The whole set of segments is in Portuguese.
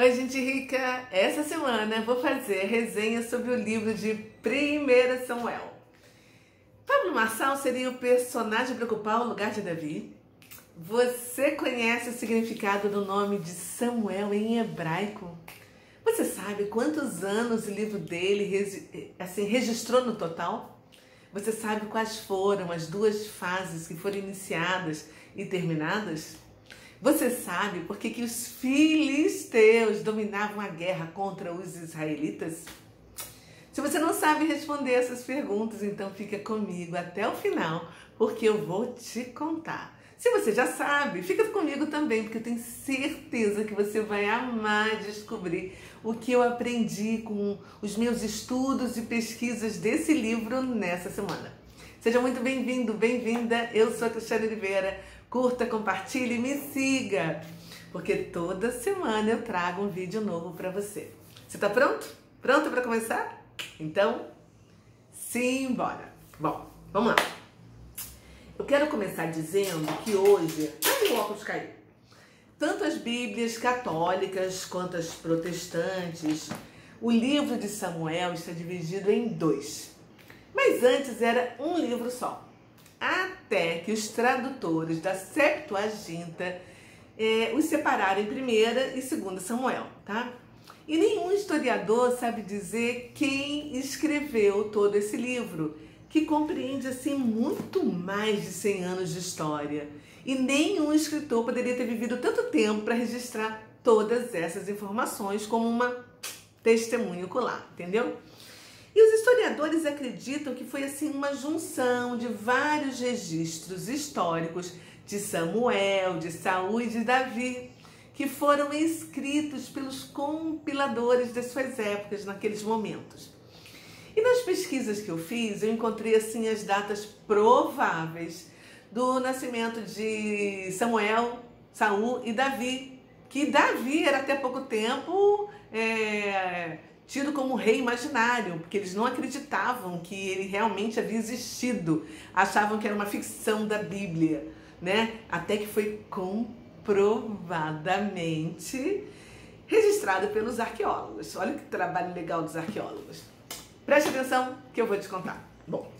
Oi, gente rica! Essa semana vou fazer resenha sobre o livro de 1 Samuel. Pablo Marçal seria o personagem para ocupar o lugar de Davi? Você conhece o significado do nome de Samuel em hebraico? Você sabe quantos anos o livro dele registrou no total? Você sabe quais foram as duas fases que foram iniciadas e terminadas? Você sabe por que os filisteus dominavam a guerra contra os israelitas? Se você não sabe responder essas perguntas, então fica comigo até o final, porque eu vou te contar. Se você já sabe, fica comigo também, porque eu tenho certeza que você vai amar descobrir o que eu aprendi com os meus estudos e pesquisas desse livro nessa semana. Seja muito bem-vindo, bem-vinda. Eu sou a Cristiane Oliveira. Curta, compartilhe e me siga, porque toda semana eu trago um vídeo novo para você. Você tá pronto? Pronto para começar? Então, simbora! Bom, vamos lá. Eu quero começar dizendo que hoje... Ai, o óculos caiu! Tanto as Bíblias católicas quanto as protestantes, o livro de Samuel está dividido em dois. Mas antes era um livro só. Até que os tradutores da Septuaginta os separaram em 1ª e 2ª Samuel, tá? E nenhum historiador sabe dizer quem escreveu todo esse livro, que compreende assim muito mais de 100 anos de história. E nenhum escritor poderia ter vivido tanto tempo para registrar todas essas informações como uma testemunho ocular, entendeu? E os historiadores acreditam que foi assim uma junção de vários registros históricos de Samuel, de Saul e de Davi, que foram escritos pelos compiladores das suas épocas naqueles momentos. E nas pesquisas que eu fiz, eu encontrei assim as datas prováveis do nascimento de Samuel, Saul e Davi, que Davi era até pouco tempo tido como rei imaginário, porque eles não acreditavam que ele realmente havia existido, achavam que era uma ficção da Bíblia, né? Até que foi comprovadamente registrado pelos arqueólogos. Olha que trabalho legal dos arqueólogos. Preste atenção que eu vou te contar. Bom,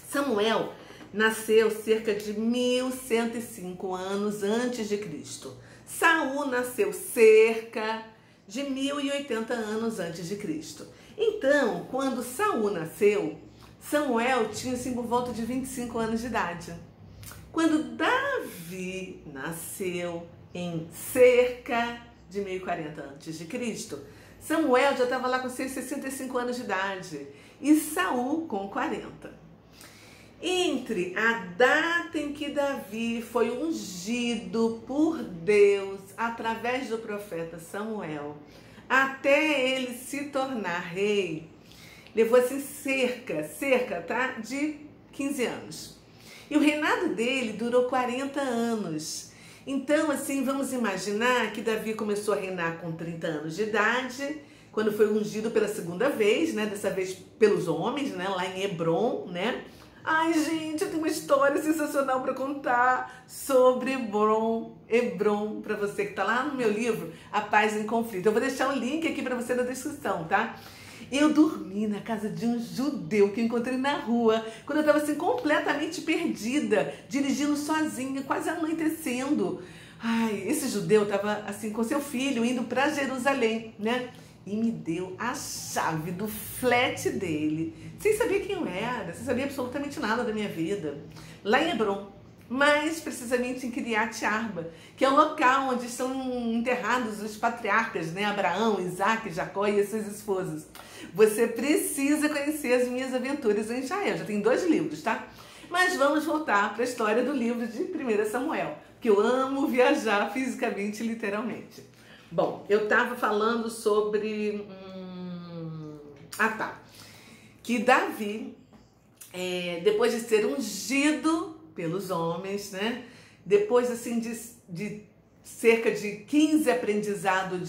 Samuel nasceu cerca de 1105 anos antes de Cristo. Saul nasceu cerca de 1080 anos antes de Cristo. Então, quando Saul nasceu, Samuel tinha assim por volta de 25 anos de idade. Quando Davi nasceu em cerca de 1040 antes de Cristo, Samuel já estava lá com seus 65 anos de idade e Saul com 40. Entre a data em que Davi foi ungido por Deus através do profeta Samuel até ele se tornar rei, levou assim cerca, tá? De 15 anos. E o reinado dele durou 40 anos. Então, assim, vamos imaginar que Davi começou a reinar com 30 anos de idade, quando foi ungido pela segunda vez, né? Dessa vez pelos homens, né? Lá em Hebron, né? Ai, gente, eu tenho uma história sensacional para contar sobre Hebron, para você que tá lá no meu livro, A Paz em Conflito. Eu vou deixar um link aqui para você na descrição, tá? Eu dormi na casa de um judeu que eu encontrei na rua, quando eu estava assim completamente perdida, dirigindo sozinha, quase anoitecendo. Ai, esse judeu estava assim com seu filho indo para Jerusalém, né? E me deu a chave do flat dele, sem saber quem eu era, sem saber absolutamente nada da minha vida, lá em Hebron, mais precisamente em Kiriat Arba, que é o local onde estão enterrados os patriarcas, né? Abraão, Isaac, Jacó e as suas esposas. Você precisa conhecer as minhas aventuras em Israel, já tem 2 livros, tá? Mas vamos voltar para a história do livro de 1 Samuel, que eu amo viajar fisicamente e literalmente. Bom, eu estava falando sobre... que Davi, depois de ser ungido pelos homens, né? Depois, assim, de cerca de 15 aprendizado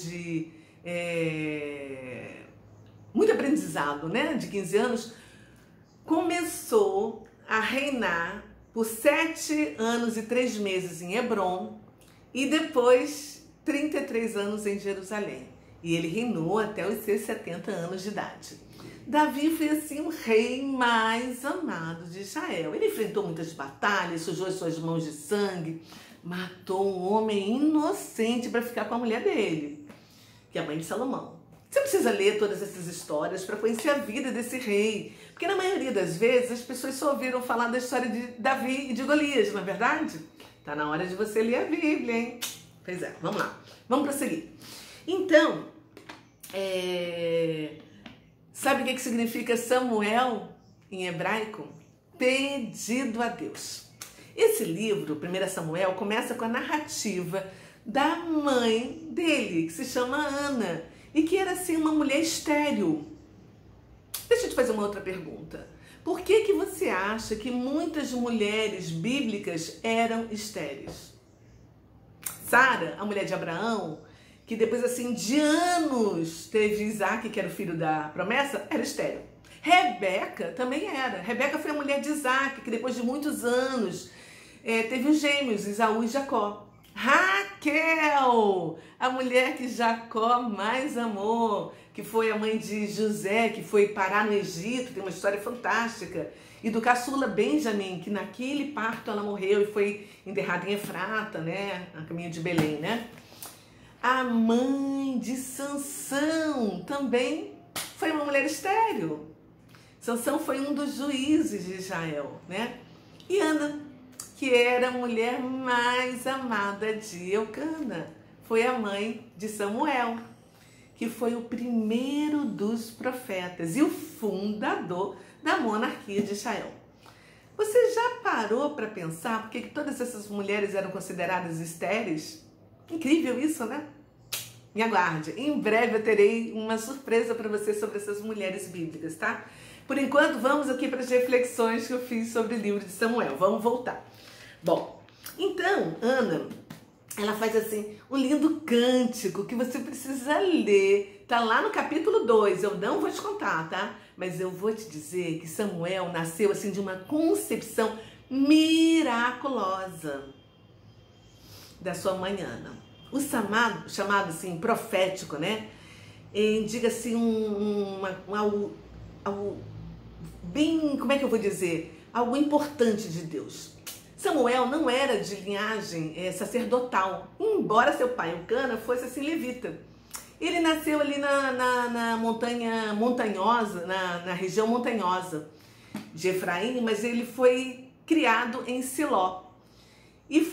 muito aprendizado, né? De 15 anos, começou a reinar por 7 anos e 3 meses em Hebron e depois 33 anos em Jerusalém. e ele reinou até os seus 70 anos de idade. Davi foi assim o rei mais amado de Israel. Ele enfrentou muitas batalhas, sujou as suas mãos de sangue, matou um homem inocente para ficar com a mulher dele, que é a mãe de Salomão. Você precisa ler todas essas histórias para conhecer a vida desse rei. Porque na maioria das vezes as pessoas só ouviram falar da história de Davi e de Golias, não é verdade? Tá na hora de você ler a Bíblia, hein? Pois é, vamos lá. Vamos prosseguir. Então, sabe o que significa Samuel em hebraico? Pedido a Deus. Esse livro, 1 Samuel, começa com a narrativa da mãe dele, que se chama Ana, e que era assim uma mulher estéril. Deixa eu te fazer uma outra pergunta. Por que você acha que muitas mulheres bíblicas eram estéreis? Sara, a mulher de Abraão, que depois assim de anos teve Isaac, que era o filho da promessa, era estéril. Rebeca também era. Rebeca foi a mulher de Isaac, que depois de muitos anos teve os gêmeos, Esaú e Jacó. Raquel, a mulher que Jacó mais amou, que foi a mãe de José, que foi parar no Egito, tem uma história fantástica. E do caçula Benjamim, que naquele parto ela morreu e foi enterrada em Efrata, né, a caminho de Belém, né? A mãe de Sansão também foi uma mulher estéril. Sansão foi um dos juízes de Israel, né? E Ana, que era a mulher mais amada de Eucana, foi a mãe de Samuel, que foi o primeiro dos profetas e o fundador da monarquia de Israel. Você já parou para pensar por que todas essas mulheres eram consideradas estéreis? Incrível isso, né? Me aguarde, em breve eu terei uma surpresa para você sobre essas mulheres bíblicas, tá? Por enquanto, vamos aqui para as reflexões que eu fiz sobre o livro de Samuel. Vamos voltar. Bom, então, Ana, ela faz assim um lindo cântico que você precisa ler. Tá lá no capítulo 2, eu não vou te contar, tá? Mas eu vou te dizer que Samuel nasceu assim de uma concepção miraculosa da sua mãe Ana. O chamado assim, profético, né? Indica assim algo bem, como é que eu vou dizer? Algo importante de Deus. Samuel não era de linhagem sacerdotal, embora seu pai, Eucana, fosse assim levita. Ele nasceu ali na montanha montanhosa, na região montanhosa de Efraim, mas ele foi criado em Siló. E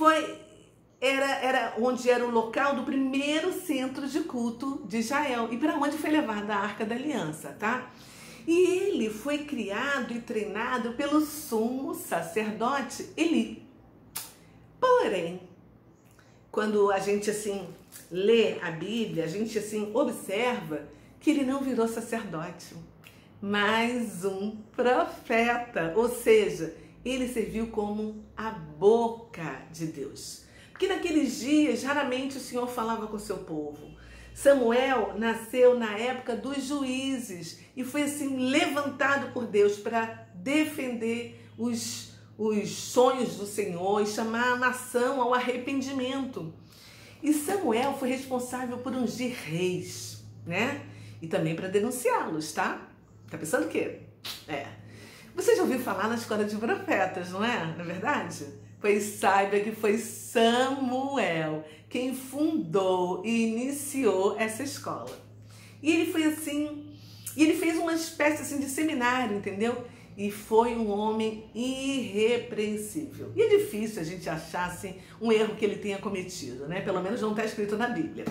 era onde era o local do primeiro centro de culto de Israel e para onde foi levada a Arca da Aliança, tá? E ele foi criado e treinado pelo sumo sacerdote Eli. Porém, quando a gente assim lê a Bíblia, a gente assim observa que ele não virou sacerdote, mas um profeta, ou seja, ele serviu como a boca de Deus. Porque naqueles dias, raramente o Senhor falava com o seu povo. Samuel nasceu na época dos juízes e foi assim levantado por Deus para defender os sonhos do Senhor e chamar a nação ao arrependimento. E Samuel foi responsável por ungir reis, né? E também para denunciá-los, tá? Tá pensando o quê? Você já ouviu falar na escola de profetas, não é? Não é verdade? Pois saiba que foi Samuel quem fundou e iniciou essa escola. E ele foi assim, ele fez uma espécie assim de seminário, entendeu? E foi um homem irrepreensível. E é difícil a gente achar assim, um erro que ele tenha cometido, né? Pelo menos não está escrito na Bíblia.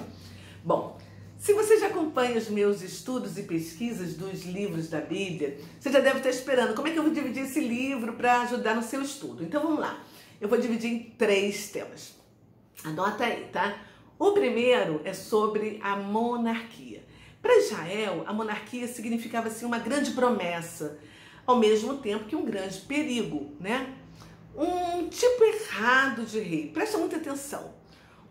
Bom, se você já acompanha os meus estudos e pesquisas dos livros da Bíblia, você já deve estar esperando como é que eu vou dividir esse livro para ajudar no seu estudo. Então vamos lá. Eu vou dividir em 3 temas. Anota aí, tá? O primeiro é sobre a monarquia. Para Israel, a monarquia significava assim uma grande promessa, ao mesmo tempo que um grande perigo, né? Um tipo errado de rei, presta muita atenção.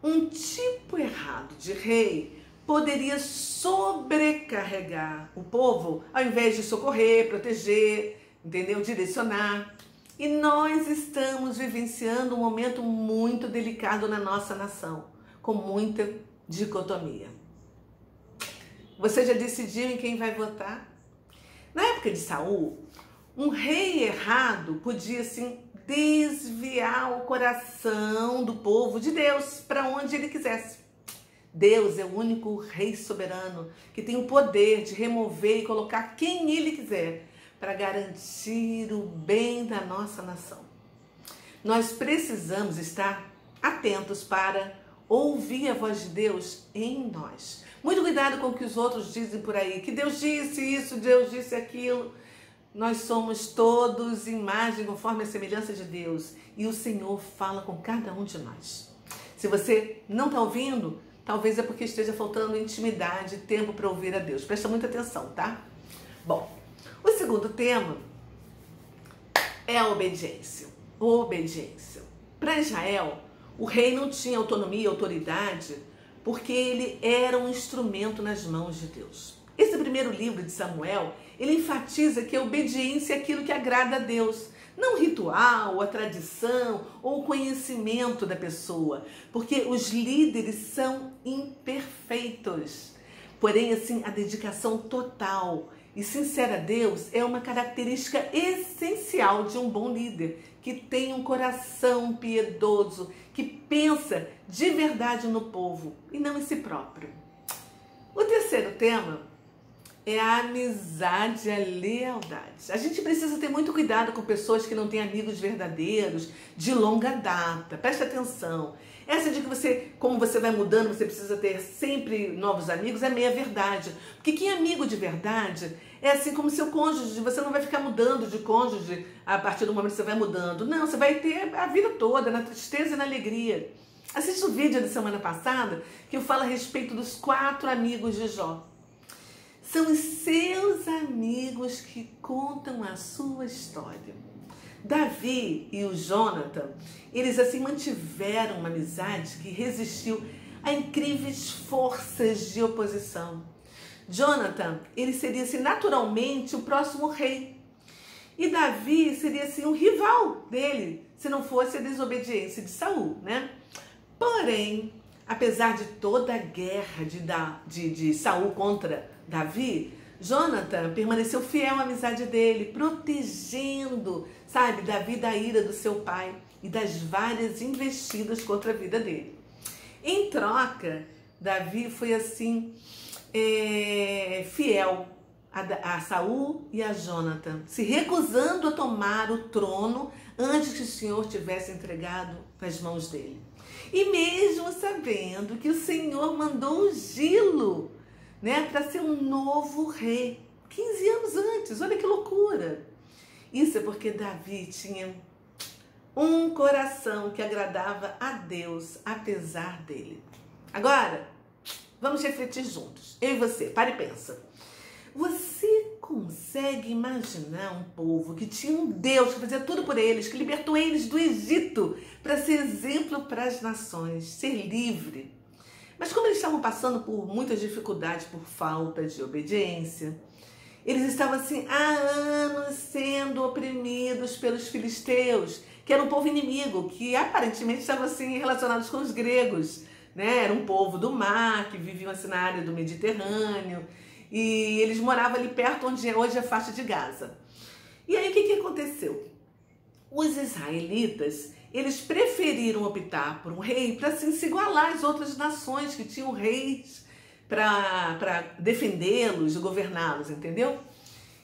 Um tipo errado de rei poderia sobrecarregar o povo, ao invés de socorrer, proteger, entendeu? Direcionar. E nós estamos vivenciando um momento muito delicado na nossa nação, com muita dicotomia. Você já decidiu em quem vai votar? Na época de Saul, um rei errado podia, assim, desviar o coração do povo de Deus para onde ele quisesse. Deus é o único rei soberano que tem o poder de remover e colocar quem ele quiser para garantir o bem da nossa nação. Nós precisamos estar atentos para ouvir a voz de Deus em nós. Muito cuidado com o que os outros dizem por aí, que Deus disse isso, Deus disse aquilo. Nós somos todos imagem conforme a semelhança de Deus e o Senhor fala com cada um de nós. Se você não está ouvindo, talvez é porque esteja faltando intimidade, tempo para ouvir a Deus. Presta muita atenção, tá? Bom, o segundo tema é a obediência. Obediência. Para Israel, o rei não tinha autonomia e autoridade porque ele era um instrumento nas mãos de Deus. Esse primeiro livro de Samuel, ele enfatiza que a obediência é aquilo que agrada a Deus. Não o ritual, a tradição ou o conhecimento da pessoa, porque os líderes são imperfeitos. Porém, assim, a dedicação total e sincera a Deus é uma característica essencial de um bom líder, que tem um coração piedoso, que pensa de verdade no povo e não em si próprio. O terceiro tema é a amizade e a lealdade. A gente precisa ter muito cuidado com pessoas que não têm amigos verdadeiros, de longa data. Preste atenção. Essa de que você, como você vai mudando, você precisa ter sempre novos amigos, é meia verdade. Porque quem é amigo de verdade é assim como seu cônjuge. Você não vai ficar mudando de cônjuge a partir do momento que você vai mudando. Não, você vai ter a vida toda, na tristeza e na alegria. Assista o vídeo da semana passada que eu falo a respeito dos 4 amigos de Jó. São os seus amigos que contam a sua história. Davi e o Jonathan, eles assim mantiveram uma amizade que resistiu a incríveis forças de oposição. Jonathan, ele seria assim, naturalmente o próximo rei. E Davi seria assim um rival dele, se não fosse a desobediência de Saul, né? Porém, apesar de toda a guerra de Saul contra Davi, Jonathan permaneceu fiel à amizade dele, protegendo, sabe, Davi da ira do seu pai e das várias investidas contra a vida dele. Em troca, Davi foi assim, fiel a Saul e a Jonathan, se recusando a tomar o trono antes que o Senhor tivesse entregado nas mãos dele. E mesmo sabendo que o Senhor mandou ungí-lo, né, para ser um novo rei, 15 anos antes, olha que loucura. Isso é porque Davi tinha um coração que agradava a Deus, apesar dele. Agora, vamos refletir juntos, eu e você, para e pensa. Você consegue imaginar um povo que tinha um Deus que fazia tudo por eles, que libertou eles do Egito para ser exemplo para as nações, ser livre? Mas como eles estavam passando por muitas dificuldades por falta de obediência, eles estavam assim há anos sendo oprimidos pelos filisteus, que era um povo inimigo, que aparentemente estavam assim relacionados com os gregos, né? Era um povo do mar, que viviam assim na área do Mediterrâneo, e eles moravam ali perto onde hoje é a faixa de Gaza. E aí o que aconteceu? Os israelitas, eles preferiram optar por um rei para assim, se igualar às outras nações que tinham reis para defendê-los e governá-los, entendeu?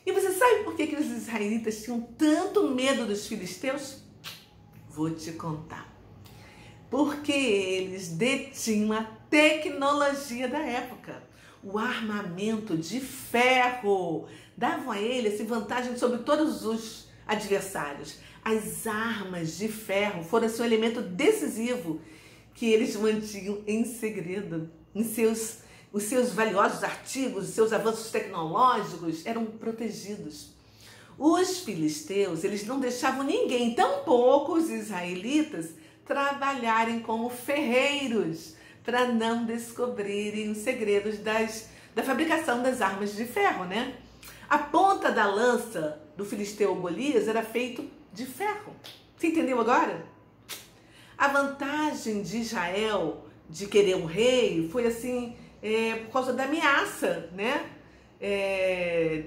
E você sabe por que os israelitas tinham tanto medo dos filisteus? Vou te contar. Porque eles detinham a tecnologia da época, o armamento de ferro. Davam a eles vantagem sobre todos os adversários. As armas de ferro foram um elemento decisivo que eles mantinham em segredo. Os seus valiosos artigos, os seus avanços tecnológicos eram protegidos. Os filisteus, eles não deixavam ninguém, tampouco os israelitas, trabalharem como ferreiros para não descobrirem os segredos da fabricação das armas de ferro, né? A ponta da lança do filisteu Golias era feito de ferro. Você entendeu agora? A vantagem de Israel de querer um rei foi assim, por causa da ameaça, né?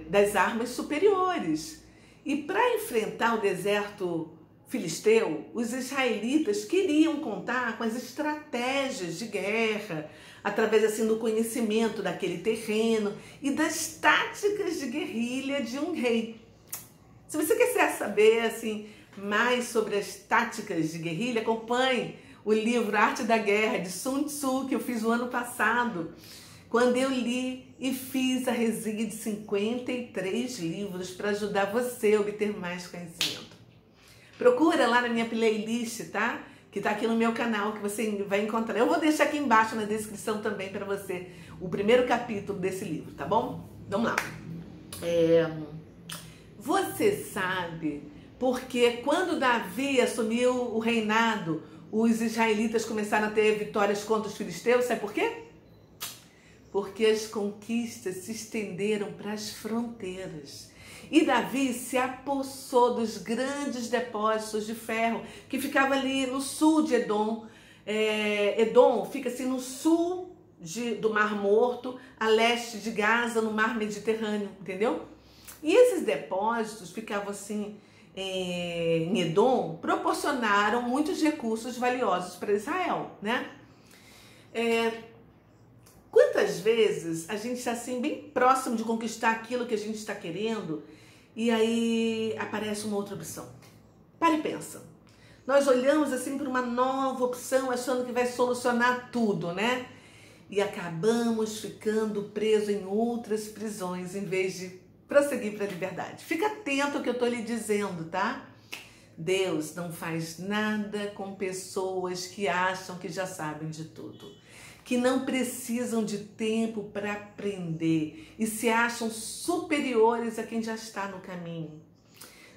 Das armas superiores. E para enfrentar o deserto filisteu, os israelitas queriam contar com as estratégias de guerra, através assim do conhecimento daquele terreno e das táticas de guerrilha de um rei. Se você quiser saber assim mais sobre as táticas de guerrilha, acompanhe o livro Arte da Guerra de Sun Tzu, que eu fiz o ano passado, quando eu li e fiz a resenha de 53 livros para ajudar você a obter mais conhecimento. Procura lá na minha playlist, tá? Que tá aqui no meu canal, que você vai encontrar. Eu vou deixar aqui embaixo na descrição também para você o primeiro capítulo desse livro, tá bom? Vamos lá. Você sabe porque quando Davi assumiu o reinado, os israelitas começaram a ter vitórias contra os filisteus? Sabe por quê? Porque as conquistas se estenderam para as fronteiras. E Davi se apossou dos grandes depósitos de ferro que ficava ali no sul de Edom. Edom fica assim no sul do Mar Morto, a leste de Gaza, no Mar Mediterrâneo, entendeu? E esses depósitos ficavam assim em Edom, proporcionaram muitos recursos valiosos para Israel, né? Quantas vezes a gente está assim bem próximo de conquistar aquilo que a gente está querendo e aí aparece uma outra opção? Para e pensa. Nós olhamos assim para uma nova opção achando que vai solucionar tudo, né? E acabamos ficando presos em outras prisões em vez de prosseguir para a liberdade. Fica atento ao que eu estou lhe dizendo, tá? Deus não faz nada com pessoas que acham que já sabem de tudo, que não precisam de tempo para aprender e se acham superiores a quem já está no caminho.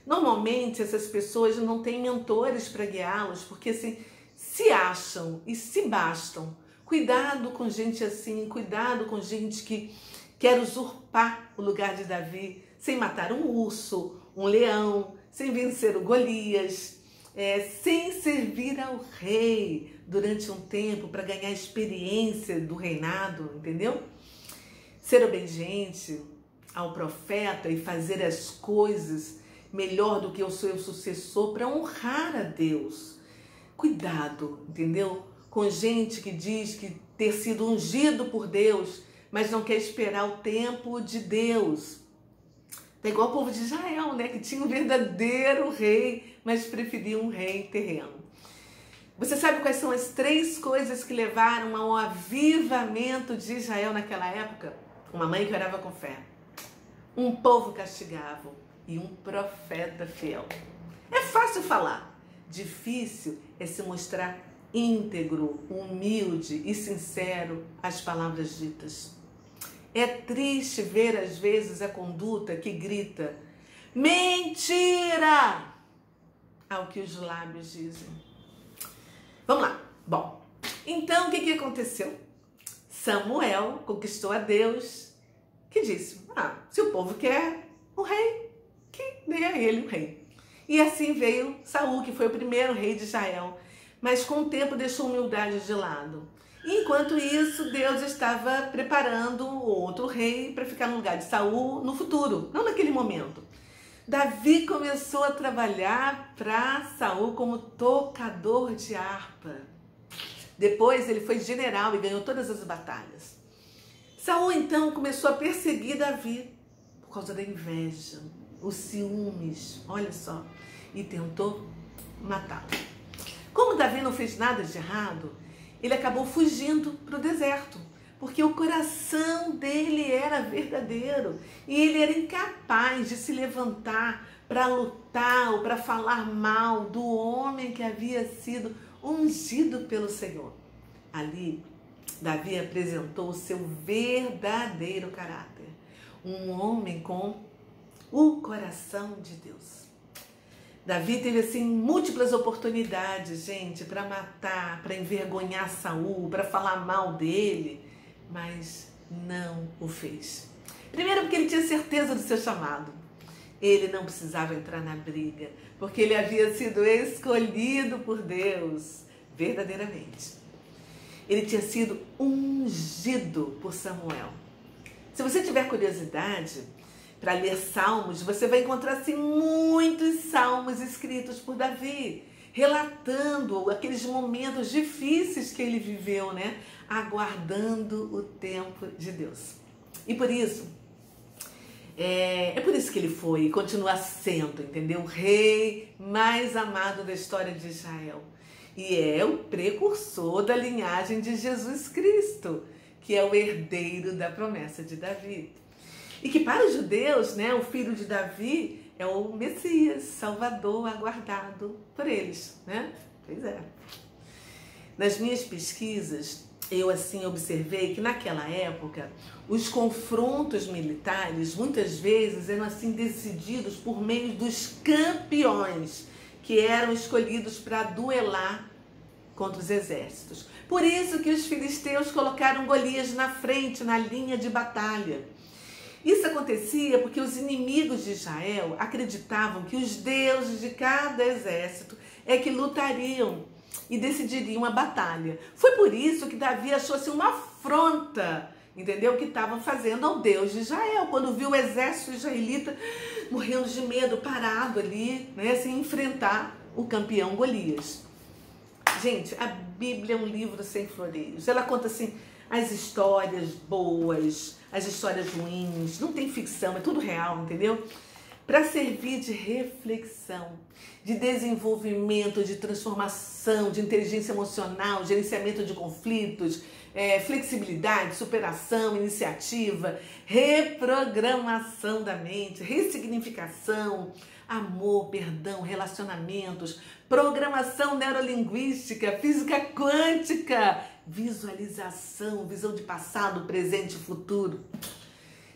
Normalmente essas pessoas não têm mentores para guiá-los, porque assim, se acham e se bastam. Cuidado com gente assim, cuidado com gente que quer usurpar o lugar de Davi, sem matar um urso, um leão, sem vencer o Golias, sem servir ao rei durante um tempo para ganhar experiência do reinado, entendeu? Ser obediente ao profeta e fazer as coisas melhor do que o seu sucessor para honrar a Deus. Cuidado, entendeu? Com gente que diz que ter sido ungido por Deus, mas não quer esperar o tempo de Deus. É igual o povo de Israel, né? Que tinha um verdadeiro rei, mas preferia um rei terreno. Você sabe quais são as 3 coisas que levaram ao avivamento de Israel naquela época? Uma mãe que orava com fé, um povo castigável e um profeta fiel. É fácil falar, difícil é se mostrar íntegro, humilde e sincero às palavras ditas. É triste ver às vezes a conduta que grita mentira ao que os lábios dizem. Vamos lá. Bom, então o que aconteceu? Samuel conquistou a Deus, que disse, se o povo quer um rei, que dê a ele um rei. E assim veio Saul, que foi o primeiro rei de Israel, mas com o tempo deixou a humildade de lado. Enquanto isso, Deus estava preparando outro rei para ficar no lugar de Saul no futuro, não naquele momento. Davi começou a trabalhar para Saul como tocador de harpa. Depois ele foi general e ganhou todas as batalhas. Saul então começou a perseguir Davi por causa da inveja, os ciúmes, olha só, e tentou matá-lo. Como Davi não fez nada de errado, ele acabou fugindo para o deserto, porque o coração dele era verdadeiro e ele era incapaz de se levantar para lutar ou para falar mal do homem que havia sido ungido pelo Senhor. Ali, Davi apresentou o seu verdadeiro caráter, um homem com o coração de Deus. Davi teve assim múltiplas oportunidades, gente, para matar, para envergonhar Saul, para falar mal dele, mas não o fez. Primeiro porque ele tinha certeza do seu chamado. Ele não precisava entrar na briga, porque ele havia sido escolhido por Deus verdadeiramente. Ele tinha sido ungido por Samuel. Se você tiver curiosidade para ler Salmos, você vai encontrar assim, muitos salmos escritos por Davi, relatando aqueles momentos difíceis que ele viveu, né? Aguardando o tempo de Deus. E por isso, é por isso que ele foi e continua sendo, entendeu? O rei mais amado da história de Israel. E é o precursor da linhagem de Jesus Cristo, que é o herdeiro da promessa de Davi. E que para os judeus, né, o filho de Davi é o Messias, Salvador, aguardado por eles, né? Pois é. Nas minhas pesquisas, eu assim observei que naquela época os confrontos militares muitas vezes eram assim decididos por meio dos campeões que eram escolhidos para duelar contra os exércitos. Por isso que os filisteus colocaram Golias na frente, na linha de batalha. Isso acontecia porque os inimigos de Israel acreditavam que os deuses de cada exército é que lutariam e decidiriam a batalha. Foi por isso que Davi achou assim uma afronta, entendeu? Que estavam fazendo ao Deus de Israel, quando viu o exército israelita morrendo de medo, parado ali, né, sem enfrentar o campeão Golias. Gente, a Bíblia é um livro sem floreios. Ela conta assim as histórias boas, as histórias ruins, não tem ficção, é tudo real, entendeu? Para servir de reflexão, de desenvolvimento, de transformação, de inteligência emocional, gerenciamento de conflitos, flexibilidade, superação, iniciativa, reprogramação da mente, ressignificação, amor, perdão, relacionamentos, programação neurolinguística, física quântica, visualização, visão de passado, presente e futuro.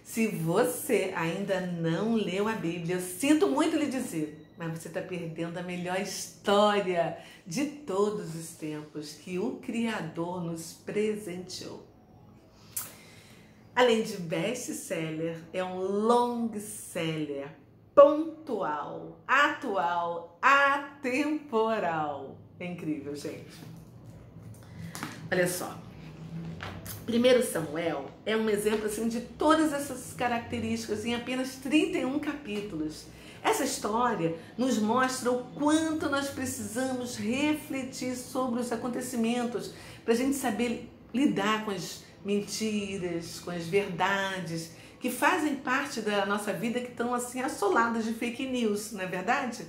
Se você ainda não leu a Bíblia, eu sinto muito lhe dizer, mas você está perdendo a melhor história de todos os tempos que o Criador nos presenteou. Além de best-seller, é um long-seller, pontual, atual, atemporal. É incrível, gente. Olha só. 1 Samuel é um exemplo assim, de todas essas características em apenas 31 capítulos. Essa história nos mostra o quanto nós precisamos refletir sobre os acontecimentos para a gente saber lidar com as mentiras, com as verdades que fazem parte da nossa vida, que estão assim assoladas de fake news, não é verdade?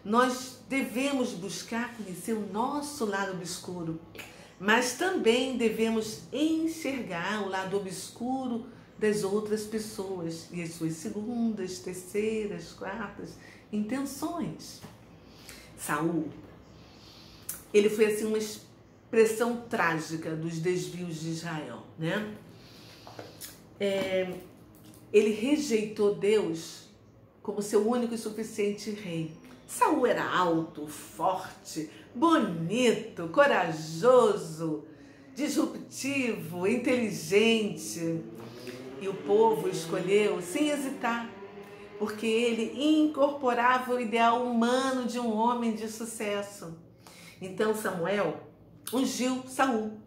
Nós devemos buscar conhecer o nosso lado obscuro, mas também devemos enxergar o lado obscuro das outras pessoas e as suas segundas, terceiras, quartas intenções. Saul, ele foi assim uma expressão trágica dos desvios de Israel, né? Ele rejeitou Deus como seu único e suficiente rei. Saul era alto, forte, bonito, corajoso, disruptivo, inteligente. E o povo escolheu sem hesitar, porque ele incorporava o ideal humano de um homem de sucesso. Então Samuel ungiu Saul.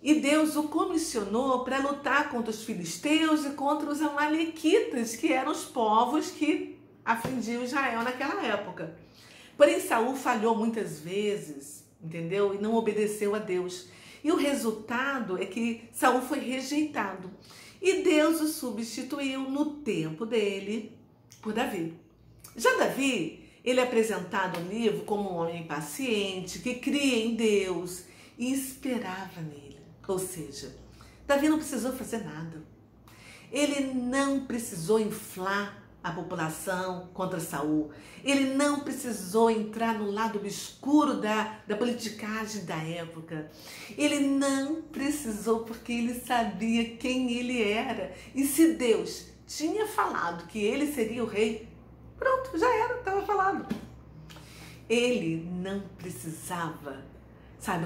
E Deus o comissionou para lutar contra os filisteus e contra os amalequitas, que eram os povos que afligiam Israel naquela época. Porém, Saul falhou muitas vezes, entendeu? E não obedeceu a Deus. E o resultado é que Saul foi rejeitado. E Deus o substituiu no tempo dele por Davi. Já Davi, ele é apresentado no livro como um homem paciente, que cria em Deus e esperava nele. Ou seja, Davi não precisou fazer nada. Ele não precisou inflar a população contra Saul. Ele não precisou entrar no lado obscuro da politicagem da época. Ele não precisou, porque ele sabia quem ele era. E se Deus tinha falado que ele seria o rei, pronto, já era, estava falado. Ele não precisava,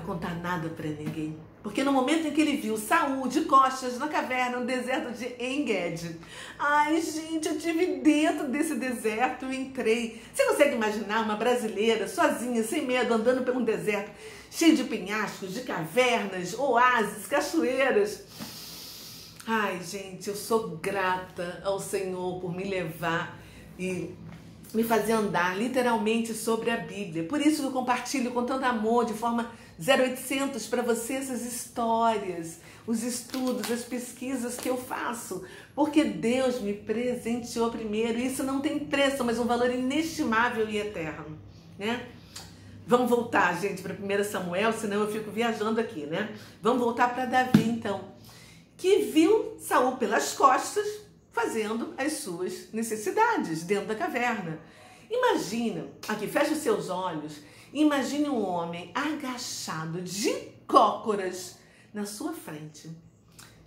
contar nada para ninguém, Porque no momento em que ele viu Saul de costas na caverna, no deserto de En-Gedi. Ai, gente, eu estive dentro desse deserto, eu entrei. Você consegue imaginar uma brasileira sozinha, sem medo, andando por um deserto cheio de penhascos, de cavernas, oásis, cachoeiras? Ai, gente, eu sou grata ao Senhor por me levar e me fazer andar literalmente sobre a Bíblia. Por isso eu compartilho com tanto amor, de forma 0800 para você essas histórias, os estudos, as pesquisas que eu faço, porque Deus me presenteou primeiro. Isso não tem preço, mas um valor inestimável e eterno, né? Vamos voltar, gente, para 1 Samuel, senão eu fico viajando aqui, né? Vamos voltar para Davi, então, que viu Saul pelas costas fazendo as suas necessidades dentro da caverna. Imagina, aqui, fecha os seus olhos, imagine um homem agachado de cócoras na sua frente.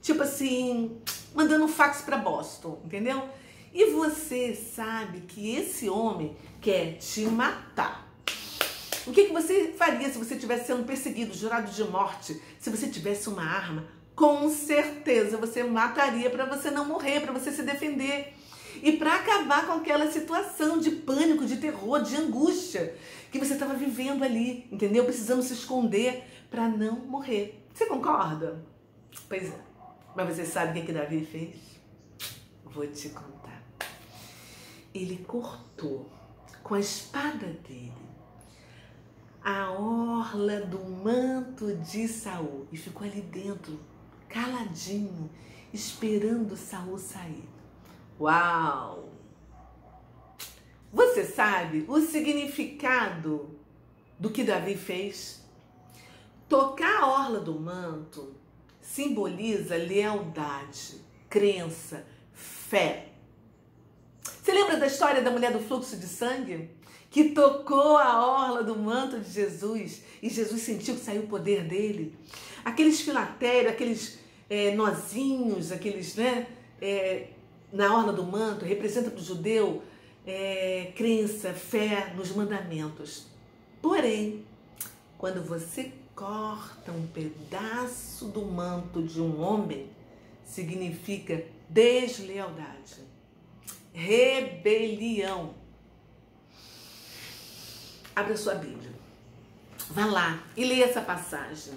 Tipo assim, mandando um fax para Boston, entendeu? E você sabe que esse homem quer te matar. O que você faria se você estivesse sendo perseguido, jurado de morte? Se você tivesse uma arma, com certeza você mataria para você não morrer, para você se defender. E para acabar com aquela situação de pânico, de terror, de angústia que você estava vivendo ali, entendeu? Precisando se esconder para não morrer. Você concorda? Pois é. Mas você sabe o que Davi fez? Vou te contar. Ele cortou com a espada dele a orla do manto de Saul e ficou ali dentro, caladinho, esperando Saul sair. Uau! Você sabe o significado do que Davi fez? Tocar a orla do manto simboliza lealdade, crença, fé. Você lembra da história da mulher do fluxo de sangue? Que tocou a orla do manto de Jesus e Jesus sentiu que saiu o poder dele. Aqueles filatérios, aqueles nozinhos, aqueles, né, na orla do manto, representa para o judeu crença, fé nos mandamentos. Porém, quando você corta um pedaço do manto de um homem, significa deslealdade, rebelião. Abra sua Bíblia, vá lá e leia essa passagem.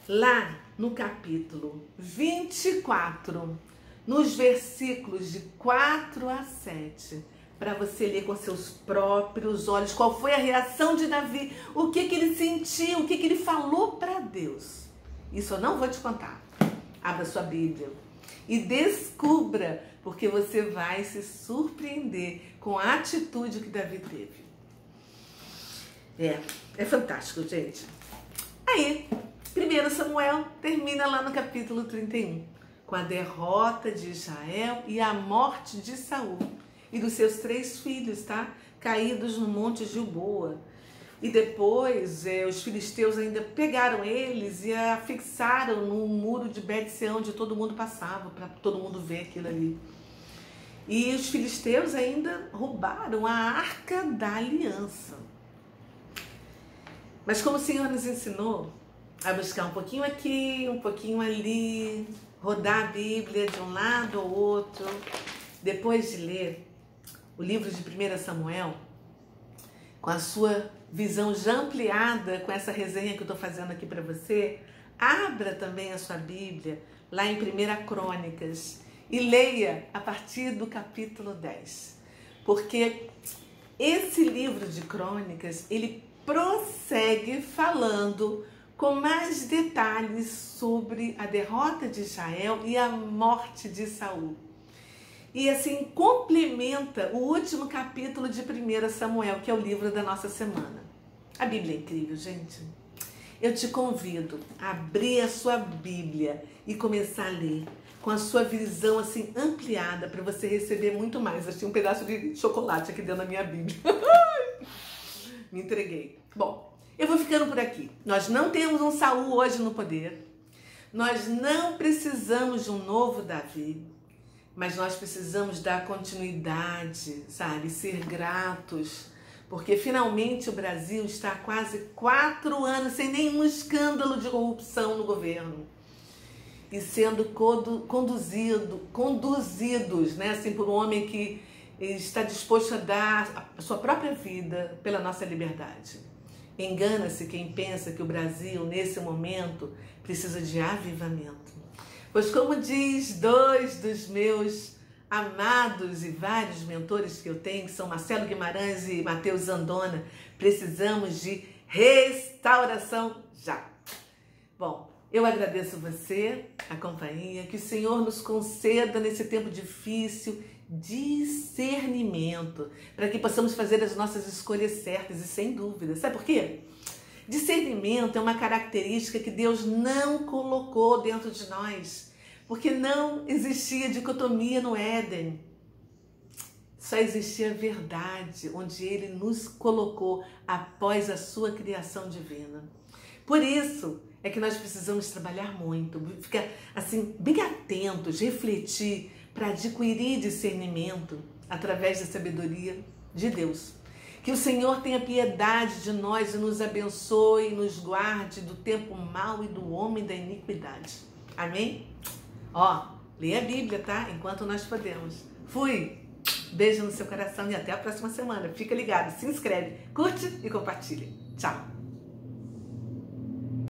Lá no capítulo 24, nos versículos de 4 a 7, para você ler com seus próprios olhos qual foi a reação de Davi, o que ele sentiu, o que ele falou para Deus. Isso eu não vou te contar. Abra sua Bíblia e descubra, porque você vai se surpreender com a atitude que Davi teve. É fantástico, gente. Aí, 1 Samuel termina lá no capítulo 31, com a derrota de Israel e a morte de Saul e dos seus 3 filhos, tá? Caídos no monte Gilboa. E depois, os filisteus ainda pegaram eles e a fixaram no muro de Bet-Sean, onde todo mundo passava, para todo mundo ver aquilo ali. E os filisteus ainda roubaram a Arca da Aliança. Mas como o Senhor nos ensinou a buscar um pouquinho aqui, um pouquinho ali, rodar a Bíblia de um lado ao outro, depois de ler o livro de 1 Samuel, com a sua visão já ampliada com essa resenha que eu estou fazendo aqui para você, abra também a sua Bíblia lá em 1 Crônicas e leia a partir do capítulo 10. Porque esse livro de Crônicas, ele prossegue falando com mais detalhes sobre a derrota de Israel e a morte de Saul. E assim complementa o último capítulo de 1 Samuel, que é o livro da nossa semana. A Bíblia é incrível, gente. Eu te convido a abrir a sua Bíblia e começar a ler com a sua visão assim ampliada para você receber muito mais. Achei um pedaço de chocolate aqui dentro da minha Bíblia. Me entreguei. Bom, eu vou ficando por aqui. Nós não temos um Saul hoje no poder. Nós não precisamos de um novo Davi. Mas nós precisamos dar continuidade, sabe? Ser gratos. porque finalmente o Brasil está há quase 4 anos sem nenhum escândalo de corrupção no governo e sendo conduzidos, né, assim, por um homem que está disposto a dar a sua própria vida pela nossa liberdade. Engana-se quem pensa que o Brasil, nesse momento, precisa de avivamento. Pois como diz 2 dos meus amados e vários mentores que eu tenho, que são Marcelo Guimarães e Matheus Andona, precisamos de restauração já. Bom, eu agradeço você, a companhia, que o Senhor nos conceda nesse tempo difícil discernimento, para que possamos fazer as nossas escolhas certas e sem dúvida. Sabe por quê? Discernimento é uma característica que Deus não colocou dentro de nós, porque não existia dicotomia no Éden. Só existia verdade, onde Ele nos colocou após a sua criação divina. Por isso é que nós precisamos trabalhar muito, ficar assim, bem atentos, refletir, para adquirir discernimento através da sabedoria de Deus. Que o Senhor tenha piedade de nós e nos abençoe e nos guarde do tempo mau e do homem da iniquidade. Amém? Ó, leia a Bíblia, tá? Enquanto nós podemos. Fui! Beijo no seu coração e até a próxima semana. Fica ligado, se inscreve, curte e compartilha. Tchau!